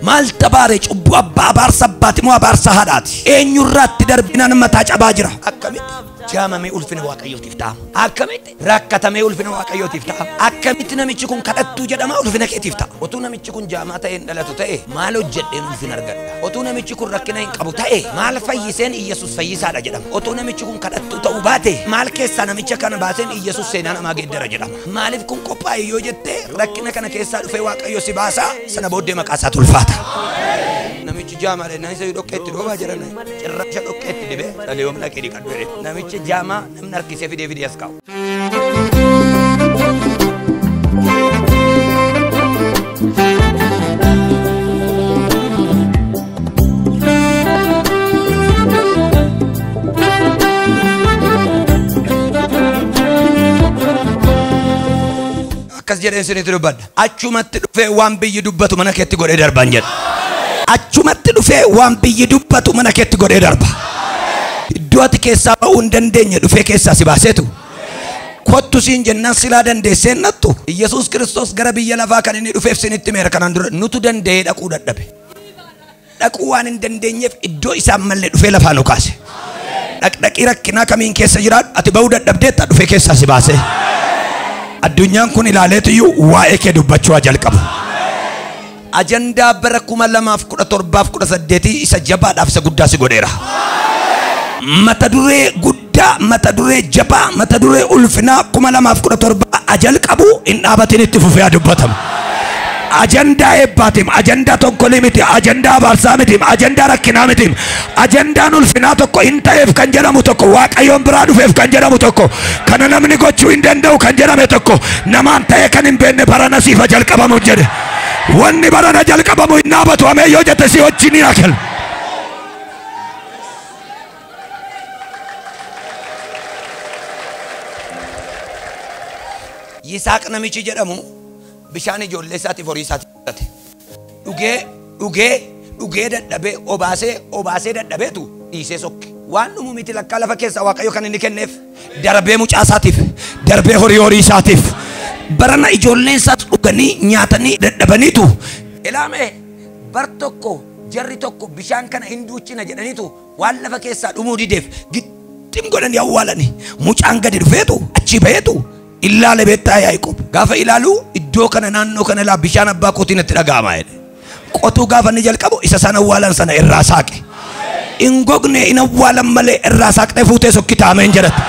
maal tabaare cubbu abbaa abaarsa abbaati moo abaarsa haadhaati eenyurraatti darbinaan mataa cabaa jira akkamitti jaamamee ulfina waaqayyootiif ta'a akkamitti rakkatamee ulfina waaqayyootiif ta'a akkamitti namichi kun kadhattuu jedhama ulfina keetiif ta'a otuu namichi kun jaamaa ta'een dhalatu ta'e maal hojjedheen ulfina argadha otuu namichi kun rakkina hin qabu ta'e maal fayyiseen Iyyesuus fayyisaadha jedhama otuu namichi kun kadhattuu ta'uu baate maal keessaa namicha kana baaseen Iyyesuus seenaa namaa geeddara jedhama maaliif kun qophaa'e yoo jettee rakkina kana keessaa dhufee waaqayyo si baasaa sana booddee maqaa isaa ulfaata namichi jaamaadha namicha dhoqqeetti dhoobaa jiran cirracha dhoqqeetti dibe dhaleewwan dhaqee dhiqadhu namichi jama namni harkisee fidee fidee as kaa'u. Akkas jedheen isinitti dubbadha. Achumatti dhufee waan biyyi dubbatu mana keetti godhee darban jedha. Achumatti dhufee waan biyyi dubbatu mana keetti godhee darba. Iddootti keessaa ba'uu hin dandeenye dhufee keessaa si baaseetu kottu siin jennaan silaa dandeesseen nattu Iyyesuus Kiristoos gara biyya lafaa kan inni dhufeef sinitti meera kanaan dura nutu danda'ee dhaquu dadhabe dhaquu waan hin dandeenyeef iddoo isaan mallee dhufee lafaa nu kaase dhaqdhaqii rakkinaa kamiin keessa jiraadhu ati ba'uu dadhabdeetta dhufee keessaa si baase addunyaan kun ilaaleetiyyuu waa'ee kee dubbachuu jalqabu ajandaa bara 2017 isa jabaadhaaf isa guddaa si godheera mata duree guddaa mata duree jabaa mata duree ulfinaa 2017 ajalqabu hin dhaabatin itti fufee dubbatamu ajandaa eebbaatim ajandaa tokkolii miti ajandaa abaarsaa miti ajandaa rakkinaa miti ajandaan ulfinaa tokko hin ta'eef kan jedhamu tokko waaqayyoon biraa dhufeef kan jedhamu tokko kana namni gochuu hin danda'u kan jedhame tokko namaan ta'e kan hin beekne barana siifa jalqabamu jedhe wanni barana jalqabamu hin dhaabatu amee yoo jette si wajjin ni akal Yisaaq namichi jedhamu bishaan ijoollee isaatiif horii isaatiif fudhate dhugee dadhabee obaasee dadhabeetu dhiisee sokke waan dhumu miti lakkaa lafa keessa waaqayyo kan inni kenneef darbee mucaa isaatiif darbee horii isaatiif barana ijoollee isaatti dhuganii nyaatanii dadhabaniitu ilaame bar tokko jarri tokko bishaan kana hin duuchina jedhaniitu waan lafa keessaa dhumuu dideef gittim godhanii awwaalanii mucaan gadi dhufeetu achi ba'eetu Illale beektaa Yaaqoob gaafa ilaalu iddoo kana naannoo kana laa bishaan abbaa kootiin itti dhaga'ama jedhe qotuu gaafa ni jalqabu isa sana awwaalan sana irraa saaqe in gogne in awwaalan malee irraa saaqee fuutee sokkita ameen jedhate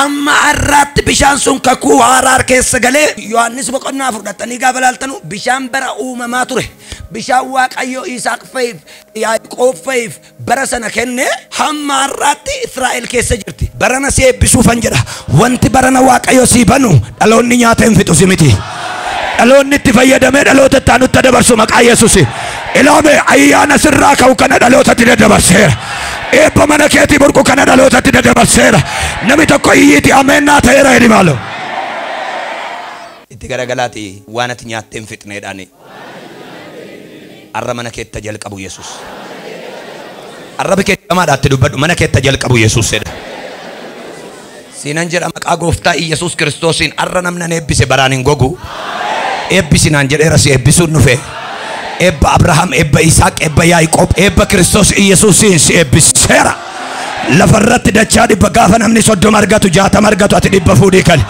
amma arraatti bishaan sun kakuu haaraa keessa galee Yohaannis boqonnaa fudhatanii gaafa laaltanu bishaan bara uumamaa ture bishaan waaqayyo Isaaq fa'iif Yaaqoob fa'iif bara sana kenne hamma arraatti Israa'el keessa jirti barana si eebbisuufan jedha wanti barana waaqayyo si banu dhaloonni nyaata hin fixu miti dhaloonni itti fayyadamee dhaloota itti dabarsu maqaa Yesuus ilaame ayyaana sirraa ka'u kana dhaloota itti dabarseera eebba mana keetii burqu kana dhaloota itti dabarseera namni tokko iyyiiti ameen naa ta'eera jedhi maalo itti garagalaati waan ati nyaattee hin fixneedhaani arra mana keetta jalqabu Yesuus arrabi keetta maadhaatti dubbadhu mana keetta jalqabu Yesuus jedha Sinan jedha maqaa gooftaa Iyyesuus Kiristoosiin arra namna eebbise baraan hin gogu eebbisinaan jedheera si eebbisuun dhufe ebba Abrahaam ebba Isaaq ebba Yaaqoob ebba Kiristoos Iyyesuusiin si eebbiseera lafarratti dachaa dhibba gaafa namni 30 argatu 60 argatu ati dhibba fuudhii kali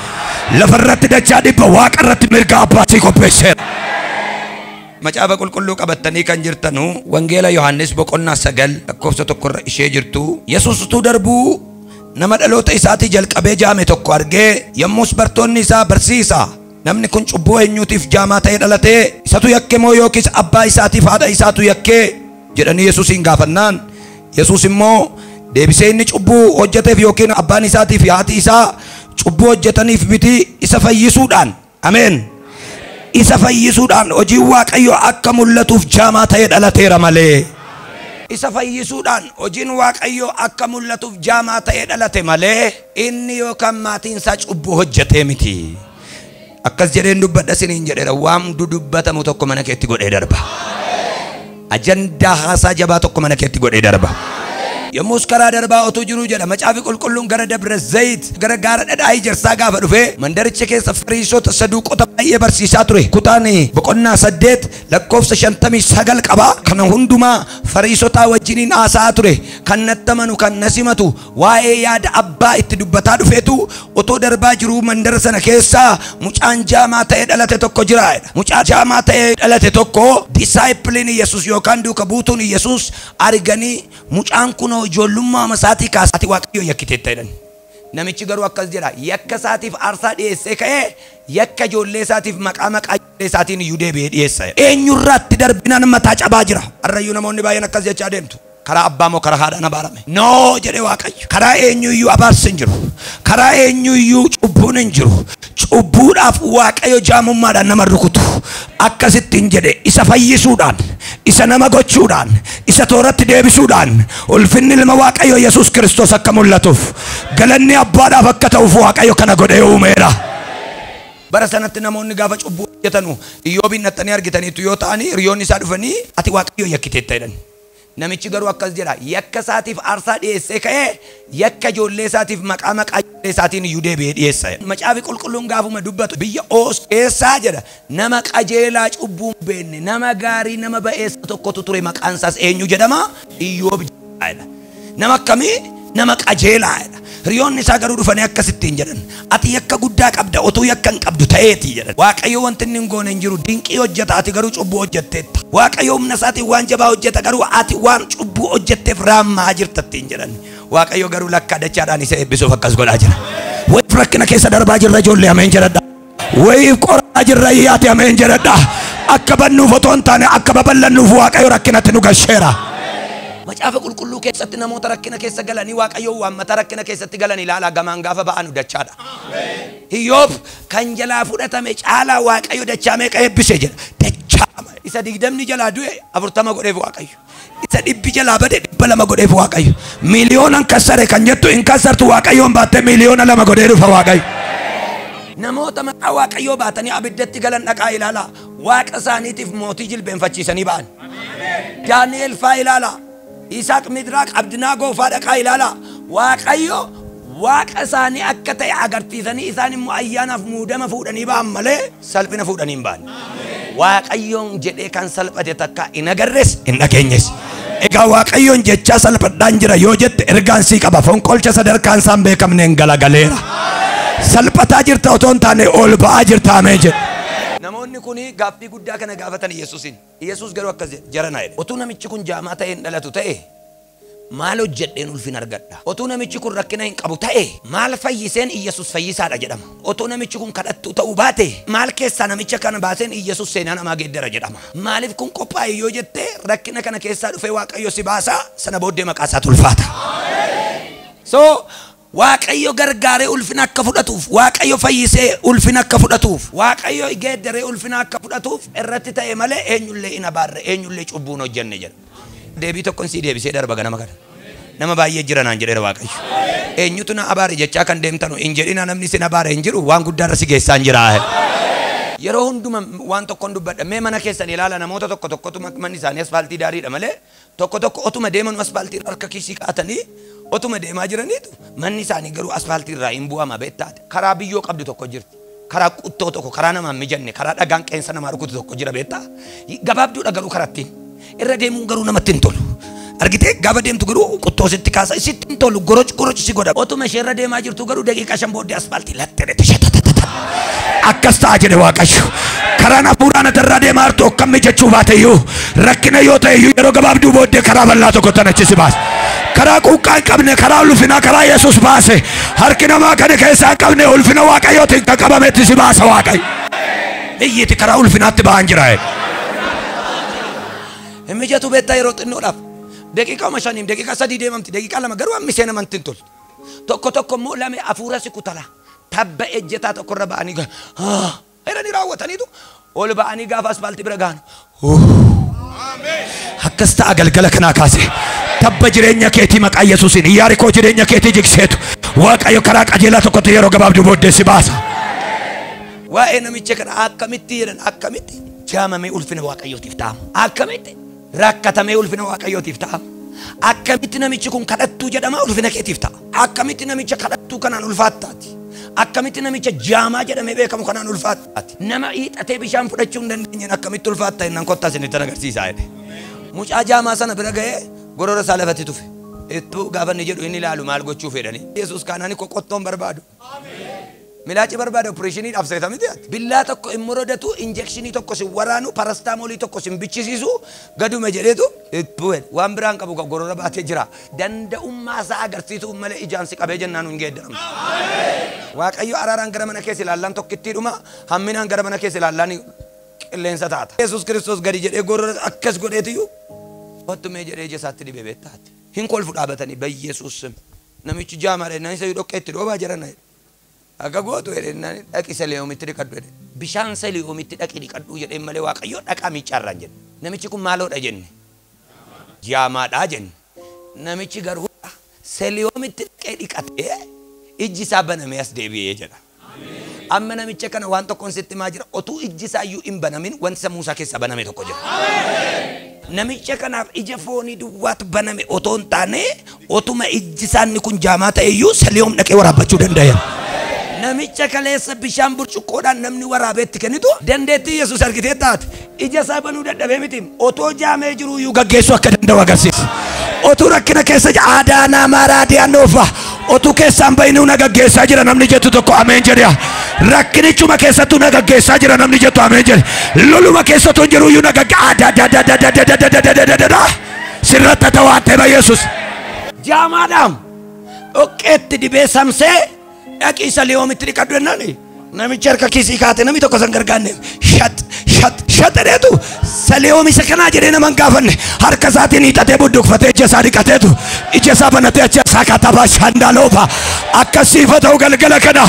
lafarratti dachaa dhibba waaqarratti mirga abbaasii qopheesseera macaafa qulqulluu qabattanii kan jirtanu wangeela Yohaannis boqonnaa 9 lakkoofsa 1 irra ishee jirtu Yesuusitu darbuu nama dhaloota isaatii jalqabee jaame tokko argee yommus bartoonni isaa barsiisa namni kun cubbuu eenyuutiif jaamaa ta'ee dhalatee isatu yakke moo yookiis abbaa isaatiif haadha isaatu yakkee jedhanii Yesuusin gaafannaan Yesuus immoo deebisee inni cubbuu hojjeteef yookiin abbaan isaatiif haati isaa cubbuu hojjetaniif miti isa fayyisuudhaan ameen isa fayyisuudhaan hojii waaqayyo akka mul'atuuf jaamaa ta'ee dhalateera malee isa fayyisuudhaan hojiin waaqayyo akka mul'atuuf jaamaa ta'ee dhalate malee inni yookaan maatiin isaa cubbuu hojjetee miti akkas jedheen dubbadha siniin jedheera waan dudubbatamu tokko mana keetti godhee darba ajandaa haasaa jabaa tokko mana keetti godhee darba Yommus karaa darbaa otuu jiruu jedha macaafi qulqulluun gara Dabra Zayit gara gaara dhadhaa Ejersaa gaafa dhufe mandaricha keessa Fariisota Saduuqota baay'ee barsiisaa ture. Kutaan boqonnaa 8 lakkoofsa 59 qaba. Kana hundumaa Fariisota wajjiniin haasa'aa ture. Kan nattamanu kan nasimatu waa'ee yaada abbaa itti dubbataa dhufeetu otoo darbaa jiruu mandara sana keessa mucaan jaamaa ta'ee dhalate tokko jira. Mucaan jaamaa ta'ee dhalate tokko disaayippiliin Yesuus yookaan duuka buutuun Yesuus arganii mucaan kun ijoollummaa masaatii kaasaatii Waaqayyo yakkiteetta jedhan. Namichi garuu akkas jedha yakka isaatiif aarsaa dhiyeessee ka'ee yakka ijoollee isaatiif maqaa ijoollee isaatiin iyyuu deebi'ee dhiyeessa. Eenyurraatti darbinaan mataa cabaa jira. Harrayyuu namoonni baay'een akkas jechaa deemtu. Karaa abbaa moo karaa haadhaan abaarame? No jedhe Waaqayyo. Karaa eenyuyyuu abaarsi hin jiru. Karaa eenyuyyuu cubbuun hin jiru. Cubbuudhaaf Waaqayyo jaamummaadhaan nama rukutu. Akkasittiin jedhe isa fayyisuudhaan, isa nama gochuudhaan, isa tooratti deebisuudhaan ulfinni ilma Waaqayyo Yesuus Kiristoos akka mul'atuuf galanni abbaadhaaf akka ta'uuf Waaqayyo kana godhee uumeera. Bara sanatti namoonni gaafa cubbuu hojjetanu Iyyoobiin nattanii argitaniitu yoo ta'anii hiriyoonni isaa dhufanii ati Waaqayyo yakkiteetta jedhan. Namichi garuu akkas jedha yakka isaatiif aarsaa dhiyeessee ka'ee yakka ijoollee isaatiif maqaa ijoollee isaatiin iyyuu deebi'ee dhiyeessa. Macaafi qulqulluun gaafuma dubbatu biyya Oos keessaa jedha nama qajeelaa cubbuun beenne nama gaarii nama ba'eessa tokkotu ture maqaan isaas eenyu jedhama? Iyyoob jedha. Nama akkamii? Nama qajeelaa jedha. Hiriyoonni isaa garuu dhufanii akkasittiin jedhan ati yakka guddaa qabda otuu yakka hin qabdu ta'eeti jedhan. Waaqayyo wanti inni hin goone hin jiru dinqii hojjeta ati garuu cubbuu hojjetteetta. Waaqayyo humna isaatiin waan jabaa hojjeta garuu ati waan cubbuu hojjetteef raammaa jirtattiin jedhan. Waaqayyo garuu lakkaa dachaadhaan isa eebbisuuf akkas godhaa jira. Wayiif rakkina keessa darbaa jirra ijoollee ameen jedhadha. Wayiif qoraa jirra iyyaati ameen jedhadha. Akka bannuuf otoo hin taane akka babal'annuuf Waaqayyo rakkinatti nu galcheera. Macaafa qulqulluu keessatti namoota rakkina keessa galanii Waaqayyo waammata rakkina keessatti galanii ilaalaa gamaan gaafa ba'anu dachaadha. Iyyoob kan jalaa fudhatame caalaa Waaqayyo dachaa meeqa eebbise jedha. Dachaama isa 20 jalaa du'e 40 godheef Waaqayyo. Isa 100 jalaa bade 200 godheef Waaqayyo. Miiliyoonan kassare kan jettu hin kassartu Waaqayyoon baattee miiliyoona 2 godhee dhufa Waaqayyo. Namoota maqaa Waaqayyoo baatanii abiddatti galan dhaqaa ilaalaa. Waaqa isaaniitiif mootii jilbeenfachiisanii ba'an. Daani'el faa ilaalaa. Isaaq Midraaq Abdinaagoo faa dhaqaa ilaalaa. Waaqayyo waaqa isaanii akka ta'e agarsiisanii isaan immoo ayyaanaaf muudama fuudhanii ba'an malee salphina fuudhanii hin baane. Waaqayyoon jedhee kan salphate takka hin agarres hin dhageenyes. Egaa Waaqayyoon jechaa salphadhaan jira yoo jette ergaan sii qaba. Fonqolcha sadarkaan isaan beekamneen galagaleera. Salphataa jirta otoo hin taane ol ba'aa jirta ameen jedhe. Namoonni kuni gaaffii guddaa kana gaafatan Yesuusin. Yesuus garuu akkas jarana jedhe. Otuu namichi kun jaamaa ta'e hin dhalatu ta'e maal hojjedheen ulfin argadha. Otuu namichi kun rakkina hin qabu ta'e maal fayyiseen Yesuus fayyisaadha jedhama. Otuu namichi kun kadhattuu ta'uu baate maal keessaa namicha kana baaseen Yesuus seenaa namaa geeddara jedhama. Maaliif kun qophaa'e yoo jette rakkina kana keessaa dhufee Waaqayyo si baasa sana booddee maqaa isaa tulfaata. So Waaqayyo gargaaree ulfina akka fudhatuuf Waaqayyo fayyisee ulfina akka fudhatuuf Waaqayyo geeddaree ulfina akka fudhatuuf irratti ta'e malee eenyullee hin abaarre eenyullee cubbuun hojjenne jedha. Deebii tokkoon si deebisee darba ganama kana. Nama baay'ee jira naan jedheera Waaqayyo. Eenyutu na abaare jechaa kan deemtanu hin jedhina namni sin abaare hin jiru waan guddaarra si geessaan jira. Yeroo hunduma waan tokkoon dubbadha mee mana keessan ilaala namoota tokkotu manni isaanii asfaaltii daariidha malee tokko otuma deemanu asfaaltii harka kiisii kaatanii otuma deemaa jiraniitu manni isaanii garuu asfaaltii irraa hin bu'ama beektaate. Karaa biyyoo qabdu tokko jirti. Karaa quttoo tokko karaa namaan mijanne karaa dhagaan qeensa namaa rukutu tokko jira beektaa. Gabaabduudha garuu karattiin. Irra deemuun garuu namatti hin tolu. Argitee gaafa deemtu garuu quttoo sitti kaasa sitti hin tolu goroch si godha. Otuma ishee irra deemaa jirtu garuu daqiiqaa 5 booddee asfaaltii latteetti shatatata. Akkas ta'a jedhe Waaqayyo. Karaan hafuuraan atarraa deemaa jirtu akkam jechuu baate iyyuu rakkina yoo ta'e iyyuu yeroo gabaabduu booddee karaa bal'aa tokko tanachi si baasa. Karaa quuqqaa hin qabne karaa ulfinaa karaa Yesuus baase harki namaa kana keessaa hin qabne ulfina Waaqayyootiin kan qabametti si baasa Waaqayyo. Iyyiti karaa ulfinaatti ba'an jira. Hin mijatu beektaa yeroo xinnoodhaaf daqiiqaa 5 daqiiqaa 3 deemamti daqiiqaa 2 garuu ammisee namatti hin tolu. Tokko immoo lame hafuura si kutala. Tabba ejjetaa tokkorra ba'anii jedhanii raawwataniitu ol ba'anii gaafa asfaaltii bira gahan. Akkas ta'a galgala kanaa kaase tabba jireenya keetii maqaa Yesuusiin yaari koo jireenya keetii jigseetu Waaqayyo karaa qajeelaa tokkotti yeroo gabaabduu booddee si baasa. Waa'ee namicha kana akkamitti jedhan akkamitti jaamamee ulfina Waaqayyootiif ta'ama akkamitti rakkatamee ulfina Waaqayyootiif ta'ama akkamitti namichi kun kadhattuu jedhama ulfina keetiif ta'a. Akkamitti namicha kadhattuu kanaan ulfaattaati. Akkamitti namicha jaamaa jedhamee beekamu kanaan ulfaattaati. Nama hiixatee bishaan fudhachuu hin dandeenye akkamitti ulfaatta innaan kottaa isinitti agarsiisaa jedhe. Mucaa jaamaa sana bira ga'ee gorora isaa lafatti tufe. Ittuu gaafa inni jedhu inni ilaalu maal gochuu fedhani. Yesuus kaanaani qottoon barbaadu. Milaachi barbaada opereeshinii dhaabseeta miti ati. Billaa tokko hin murodatu, injekshinii tokko sin waraanu, parastaamoolii tokko sin bichisiisu, gaduma jedheetu ittuu waan biraan qabu kan gorora baatee jira. Danda'ummaa isaa agarsiisuu malee ijaan si qabee jennaan hin geeddaramtu. Waaqayyo araaraan gara mana keessa ilaallaan tokkittiidhuma, hamminaan gara mana keessa ilaallaan qilleensa taata. Yesuus Kiristoos gadi jedhee gorora akkas godheetiyyuu wattumee jedhee ija isaatti dhibee beektaati. Hin kolfu dhaabatanii bayyesuus namichi jaamaadha inni isa dhoqqee itti dhoobaa jiran. Akka gootu jedhennaan dhaqi Seliyoomitti dhiqadhu jedhe. Bishaan Seliyoomitti dhaqi dhiqadhu jedhee malee Waaqayyo dhaqaa miiccaarraan jedhe. Namichi kun maaloodha jenne? Jaamaadha jenne. Namichi garuu Seliyoomitti dhaqee dhiqatee ijji isaa banamee as deebi'ee jedha. Amma namicha kana waan tokkoon sitti maa jira otuu ijji isaa iyyuu hin banamin wanti sammuu isaa keessa baname tokko jira. Namicha kanaaf ija foonii duwwaatu baname otoo hin taane otuma ijji isaanii kun jaamaa ta'e iyyuu Seliyoom dhaqee waraabbachuu danda'eera. Namicha kaleessa bishaan burcuqqoodhaan namni waraabeetti kennitu dandeettii Yesuus argitee taate ija isaa banuu dadhabee miti otoo jaamee jiru iyyuu gaggeessuu akka danda'u agarsiisa. Otuu rakkina keessa aadaa namaa raadiyaannoofa otuu keessaan bayinuu na gaggeessaa jira namni jettu tokko ameen jedhe. Rakkinichuma keessattuu na gaggeessaa jira namni jettu ameen jedhe. Loluma keessattuu jiru iyyuu na gaggeessaa sirratti tawaatee Yesuus jaamaadhaam dhoqqeetti dibee samsee dhaqii Seliyoomitti dhiqadhu jennaani. Namichi harka kiisii kaate namni tokko san gargaarne shat dheetu Seliyoom isa kanaa jedhee naman gaafanne harka isaatiin hiixatee budduuqfatee ija isaa dhiqateetu ija isaa banatee achi isaa katabaa shandaaloofa akkasiifa ta'u galgala kana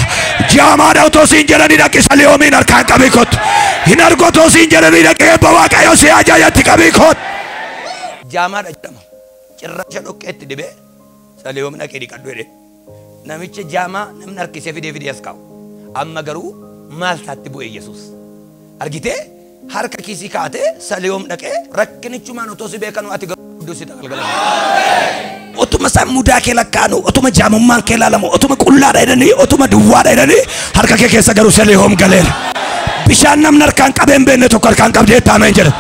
jaamaadha otoo siin jedhanii dhaqi Seliyoomiin harkaan qabii kottu hin argu otoo siin jedhanii dhaqi eebba Waaqayyoo si ajaajatti qabii kottu. Jaamaadha jedhama cirracha dhoqqeetti dibee Seliyoom dhaqee dhiqadhu jedhee namicha jaamaa namni harkisee fidee as kaa'u. Amma garuu maal taatti bu'ee Yesuus argitee harka kiisii kaatee Seliyoom dhaqee rakkinichumaan otoo si beekanu ati garuu si galgalama. Otuma sammuudaa kee lakkaanu otuma jaamummaan kee laalamu otuma qullaadha jedhanii otuma duwwaadha jedhanii harka kee keessa garuu Seliyoom galeera. Bishaan namni harkaan qabee hin beekne tokko harkaan qabdee taameen jedha.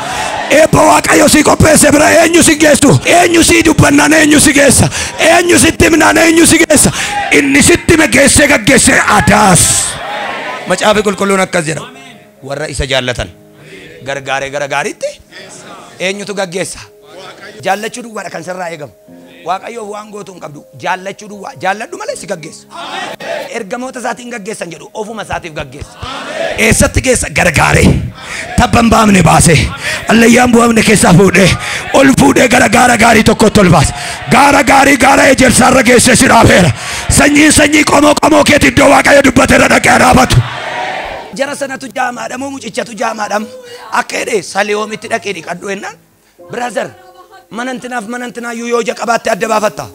Eebba Waaqayyo si qopheesse bira eenyu si geessu eenyu si dubbannaan eenyu si geessa eenyu sitti himnaan eenyu si geessa inni sitti hime geessee gaggeessee adaas. Macaafi qulqulluun akkas jedha warra isa jaallatan gargaaree gara gaariitti eenyutu gaggeessa. Jaallachuu duwwaadha kan sirraa eegamu. Waaqayyoof waan gootu hin qabdu jaallachuu duwwaa jaalladhu malee si gaggeessa. Ergamoota isaatiin gaggeessan jedhu ofuma isaatiif gaggeessa. Eessatti geessa gargaaree tabban baamne baasee allayyaan bu'amne keessaa fuudhee ol fuudhee gara gaara gaarii tokkotti ol baase. Gaara gaarii gaara ejersaarra geessee si dhaafeera. Sanyii qomoo keetti iddoo Waaqayyo dubbateera dhaqee dhaabatu. Jara sanatu jaamaadha moo mucichatu jaamaadha akka jedhee Seliyoomitti dhaqee dhiqadhu jennaan brother manantinaa yoo jaqabaatti adda baafatta.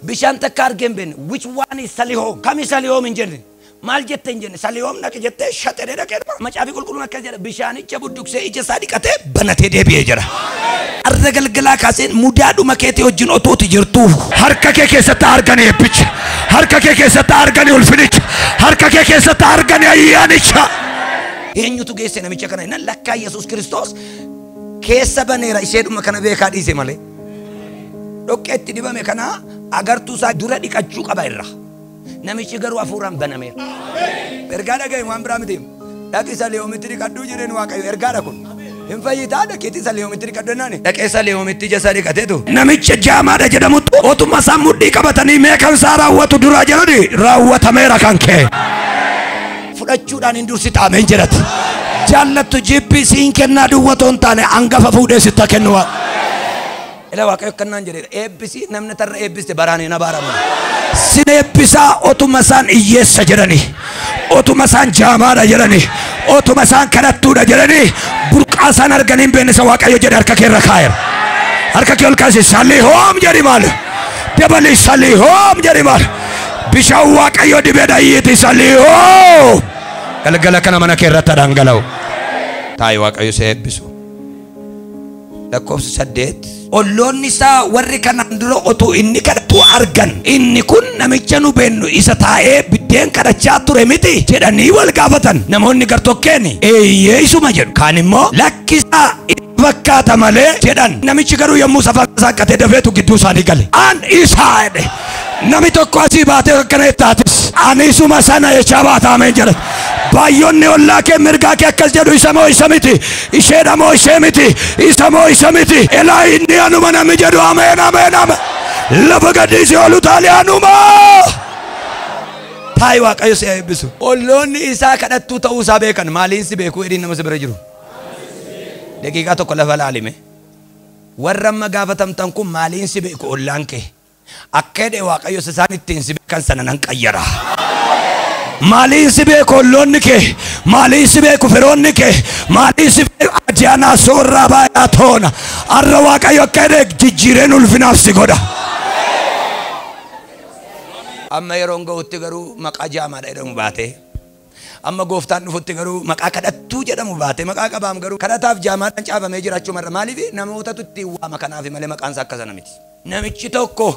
Bishaan takka argeen beekne which one is Seliyoom kami Seliyoom hin jenne maal jette hin jenne Seliyoom dhaqe jettee shatee dhaqee macaafi qulqulluun akkas jedha bishaanicha budduuqsee ija isaa dhiqatee banatee deebi'ee jira. Arra galgalaa kaaseen mudaadhuma keetii wajjin otooti jirtu harka kee keessatti arganii eebbicha harka kee keessatti arganii ulfinicha harka kee keessatti arganii ayyaanicha. Eenyutu geesse namicha kana innan lakkaa Yesuus Kiristoos keessa baneera isheedhuma kana beekaa dhiise malee. Dhoqqeetti dibame kana agartuu isaa dura dhiqachuu qaba irra. Namichi garuu hafuuraan banameera. Ergaa dhaga'e waan biraa miti. Dhaqi Seliyoomitti dhiqadhu jedheen Waaqayyo ergaadha kun. Hin fayyitaa dhaqeetti Seliyoomitti dhiqadhu jennaani. Dhaqee Seliyoomitti ija isaa dhiqateetu. Namicha jaamaadha jedhamutu otuma isaan mudhii qabatanii meeqan isaa raawwatu dura jedhani raawwatameera kan kee. Fudhachuudhaan hin dursi taameen jedhati. Jaallattu jibbii siin kennaa duwwatoo hin taane hangafa fuudhee sitta kennu. Ila Waaqayyo akkanaan jedheera eebbisi namni tarra eebbiste baraan hin abaaramu. Sin eebbisaa otuma isaan hiyyeessa jedhanii otuma isaan jaamaadha jedhanii otuma isaan kadhattuudha jedhanii burqaa isaan arganii hin beekne isa Waaqayyo jedhe harka kee irra kaa'eera. Harka kee ol kaasi Seliyoom jedhi maal dabali Seliyoom jedhi maal bishaan Waaqayyo dibee dhayyeeti Seliyoom galgala kana mana kee irratti dhangala'u. Taayi Waaqayyo si eebbisu. lakkoofsa 8 olloonni isaa warri kanaan dura otuu inni kadhatu argan inni kun namicha nu beennu isa taa'ee biddeen kadhachaa ture miti jedhanii wal gaafatan. Namoonni gartokkeen eeyyee isuma jedhu, kaan immoo lakkisaa fakkaata malee jedhan. Namichi garuu yommuu safarsaa qatee dafeetu gidduu isaanii gale. An isaa jedhe nami tokko asii baatee akkana ittaatis ani isuma sana jechaa baataameen jedhan. Baay'oonni ollaa kee mirgaa kee akkas jedhu isa moo isa miti, isheedha moo ishee miti, isa moo isa miti. Elaa inni anuma nami jedhu ameen ameen ameen. Lafa gadhiisii olu taali anuma. Taayi Waaqayyo si eebbisu. Olloonni isaa kadhattuu ta'uu isaa beekan. Maaliin si beekuu edin nama si bira jiru? Daqiiqaa tokko lafa laalime. Warra amma gaafatamtan kun maaliin si beeku ollaan kee? Akka jedhe Waaqayyo isaan ittiin si beekan sana nan qayyara. Maaliin si beeku olloonni kee? Maaliin si beeku firoonni kee? Maaliin si beeku ajaanaa soorraa baay'aa toona? Arra Waaqayyo akka jedhe jijjiireen ulfinaaf si godha. Amma yeroon ga'utti garuu maqaa jaamaadha jedhamu baate. Amma gooftaan dhufutti garuu maqaa kadhattuu jedhamu baate. Maqaa qabaam garuu kadhataaf jaamaadhaan caafamee jiraachuu marra. Maaliif namootatu itti waama kanaaf malee maqaan isaa akkasana miti. Namicha tokko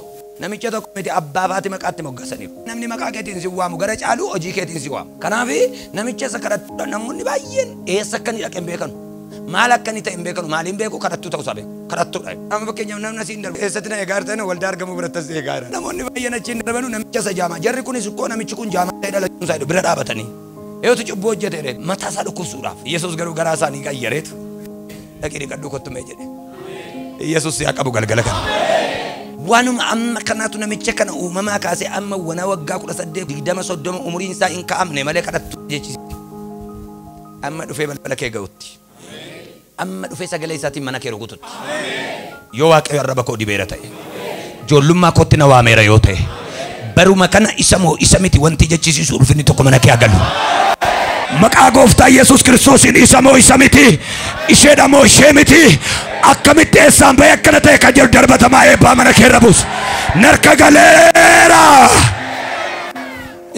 miti abbaa baate maqaatti moggaasaniif. Namni maqaa keetiin si waamu gara caalu hojii keetiin si waamu. Kanaaf namicha isa kadhattuudha namoonni baay'een eessa akka inni dhaqe hin beekanu. Maal akka inni ta'e hin beekanu. Maaliin beeku kadhattuu ta'uu isaa beeku. Kadhattuudha. Amma fakkeenyaaf namni asiin darbu eessatti na eegaa ta'e waldaa argamuu birattas eegaa. Namoonni baay'een achiin darbanu namicha isa jaamaa. Jarri kunis koo namichi kun jaamaa ta'e dhalachuun isaa bira dhaabatanii. Eeyotu cubbuu hojjetee mataa isaa dhukkubsuudhaaf. Yesuus garuu garaa isaanii qayyareetu. Dhaqii dhiqadhuu kottumee jedhe. Yesuus yaa qabu galgala kana. Waanuma amma kanaatu namicha kana uumamaa kaasee amma wana waggaa 18 20 30 umuriin isaa hin kaa'amne malee kadhattu jechisiiti. Amma dhufee balbala kee ga'utti. Amma dhufee sagalee isaatiin mana kee rukututti. Yoo Waaqayyo arraba koo dibeera ta'e. Ijoollummaa kootti na waameera yoo ta'e. Baruma kana isa moo isa miti wanti jechisiisu ulfinni tokko mana kee agalu. Maqaa gooftaa Yesuus Kiristoosiin isa moo isa miti, isheedha moo ishee miti. Akkamitti eessaan bahee akkana ta'e kan jedhu darbatamaa eebbaa mana kee rabus. Narka galeera.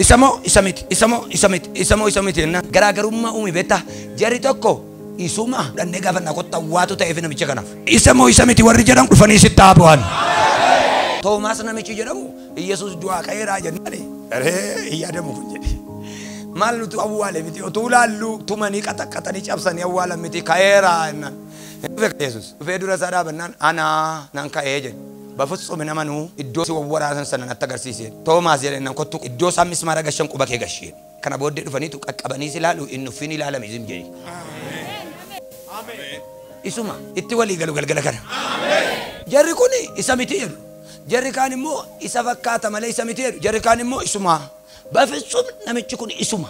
Isa moo isa miti, isa moo isa miti, isa moo isa miti jennaan garaagarummaa uumi beektaa. Jarri tokko isuma dhannee gaafannaa kottaa waatu ta'eef namicha kanaaf. Isa moo isa miti warri jedhan dhufanii sitti haabu'an. Toomaas namichi jedhamu Yesuus du'aa ka'eeraa jennaan yaadamu kun jedhe. Maal nuti awwaale miti otuu laallu tumanii qaxaqatanii cabsanii awwaalan miti ka'eeraa jennaan. Yesuus dhufee dura isaa dhaabannaan anaa nan ka'ee jedhe. Bafutsume namanuu iddoo si wawwaraasan sana natti agarsiisee. Toomaas jedheennan kottu iddoo isaan mismaara gashan quba kee gashee. Kana booddee dhufaniitu qaqqabanii si ilaalu inni uffin ilaalame zim jedhe. Isuma itti walii galu galgala kana. Jarri kun isa miti jedhu. Jarri kaan immoo isa fakkaata malee isa miti jedhu. Jarri kaan immoo isuma. Bafitsum namichi kun isuma.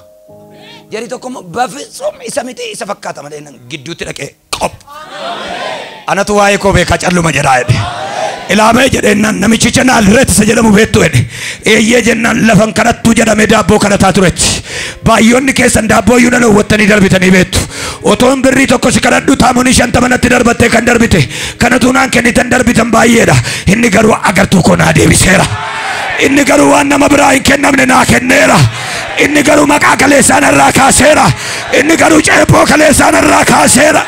Jarri tokko immoo bafitsum isa miti isa fakkaata malee gidduutti dhaqee qop. Anatu waa'ee koo beekaa calluma jedhaa jedhe. Ilaamee jedheennan namichicha naalirreetti isa jedhamu beektu jedhe. Eeyyee jennaan lafan kadhattuu jedhame daabboo kadhataa turetti. Baay'oonni keessan daabboo iyyuu dhowwattanii darbitanii beektu. Otoon birrii tokko si kadhadhu taamonni 50 natti darbattee kan darbite. Kanatu naan kennitan darbitan baay'eedha. Inni garuu agartuu koo naa deebiseera. Inni garuu waan nama biraa hin kennamne naa kenneera. Inni garuu maqaa kaleessaan irraa kaaseera. Inni garuu ceephoo kaleessaan irraa kaaseera.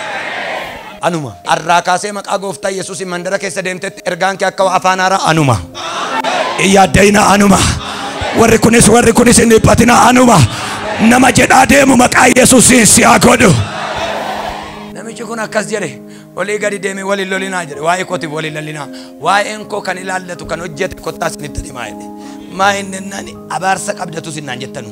Anuma arraa kaasee maqaa gooftaa Yesuus mandara keessa deemtetti ergaan kee akka afaan haaraa anuma. Yaaddeina anuma. Warri kunis hin dhiphatina anuma. Nama jedhaa deemu maqaa Yesuusiin si haa godhu. Namichi kun akkas jedhe. Olii gadi deemee waliin lolinaa jedhe. Waa'ee kootiif waliin lolinaa. Waa'een koo kan ilaallatu kan hojjete kottaa isinitti himaa jedhe. Maa inni nani abaarsa qabdatu sinnaan jettanu.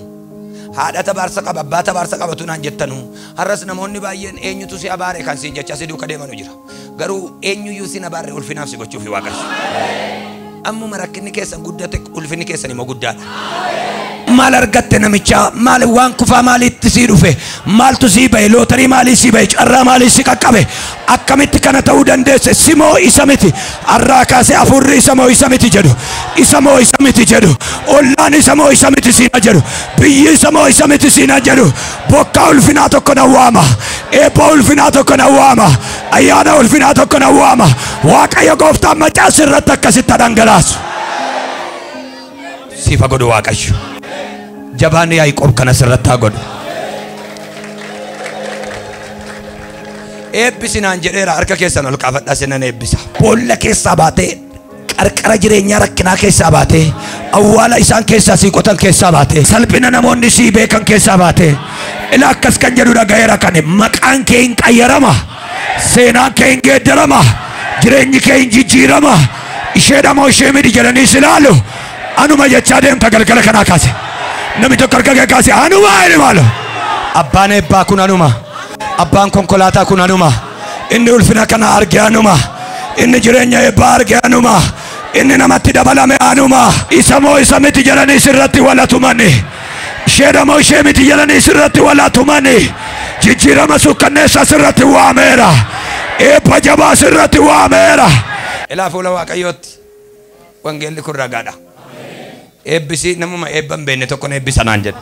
Haadhata abaarsa qaba, abbaata abaarsa qabatu naan jettanu. Har'as namoonni baay'een eenyutu si abaare kan siin jecha si duuka deemanu jira. Garuu eenyuyyuu sin abaarre ulfinaaf si gochuuf waaqessu. Ammuma rakkinni keessan guddate ulfinni keessan immoo guddaadha. Maal argatte namicha maal waan kufaa maalitti si dhufe maaltu si bahe lootarii maalii si bahe carraa maalii si qaqqabe akkamitti kana ta'uu dandeesse si moo isa miti arraa kaasee afurri isa moo isa miti jedhu isa moo isa miti jedhu ollaan isa moo isa miti siina jedhu biyyi isa moo isa miti siina jedhu bokkaa ulfinaa tokko na waama eebba ulfinaa tokko na waama ayyaana ulfinaa tokko na waama Waaqayyo gooftaan macaa sirratti akkasitti dhangalaasu siifa godhu Waaqayyo. Jabaan Yaaqoob kana sirratti haa godhu. Eebbisinaan jedheera harka keessan ol qabadhaa sinan eebbisa. Boolla keessaa baatee qarqara jireenyaa rakkinaa keessaa baatee awwaala isaan keessaa sii qotan keessaa baatee salphina namoonni sii beekan keessaa baatee ila akkas kan jedhu dhagayeera kan maqaan kee hin qayyarama, seenaan kee hin geeddarama, jireenyi kee hin jijjiirama. Isheedha moo ishee miti jedhanii si ilaalu anuma jechaa deemta galgala kanaa kaase. Namni tokko harka kee kaase anuma inni maalo. Abbaan eebbaa kun anuma. Abbaan konkolaataa kun anuma. Inni ulfina kana arge anuma. Inni jireenya eebbaa arge anuma. Inni namatti dabalame anuma. Isa moo isa miti jedhanii sirratti walatumani. Isheedha moo ishee miti jedhanii sirratti walatumani. Jijjiirama sukkanneessa sirratti waameera. Eebba jabaa sirratti waameera. Ilaa fuula Waaqayyootti wangeelli kun ragaadha. Eebbisi namuma eebban beenne tokkoon eebbisanaan jedhe.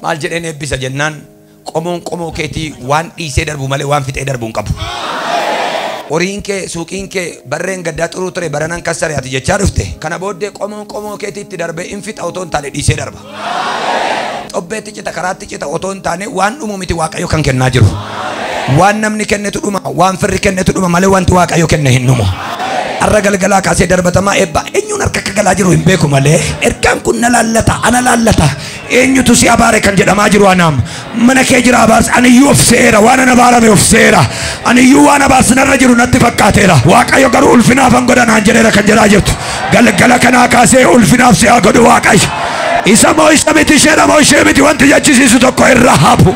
Maal jedheen eebbisa jennaan qomoon qomoo keetii waan dhiisee darbu malee waan fixee darbu hin qabu. Horiin kee suuqiin kee barreen gaddaa xuruu ture baranan kassariyaati jechaa dhufte. Kana booddee qomoon qomoo keetiitti darbee hin fixa otoo hin taane dhiisee darba. Xobbeetti cita karaatti cita otoo hin taane waan dhumu miti Waaqayyo kan kennaa jiru. Waan namni kennetu dhuma, waan firri kennetu dhuma malee wanti Waaqayyo kenne hin dhumu. Arra galgalaa kaasee darbatamaa eebba eenyuun harka akka galaa jiru hin beeku malee ergaan kun na laallata, ana laallata. Eenyutu si abaare kan jedhamaa jiru anaam. Mana kee jira abaarsa aniyyuu of seera, waan ana abaarame of seera. Aniyyuu waan abaarsinarra jiru natti fakkaateera. Waaqayyo garuu ulfinaaf an godhanaan jedheera kan jedhaa jirtu. Galgala kanaa kaasee ulfinaaf si haa godhu Waaqayyo. Isa moo isa miti, isheedha moo ishee miti wanti jechisiisu tokko irra hafu.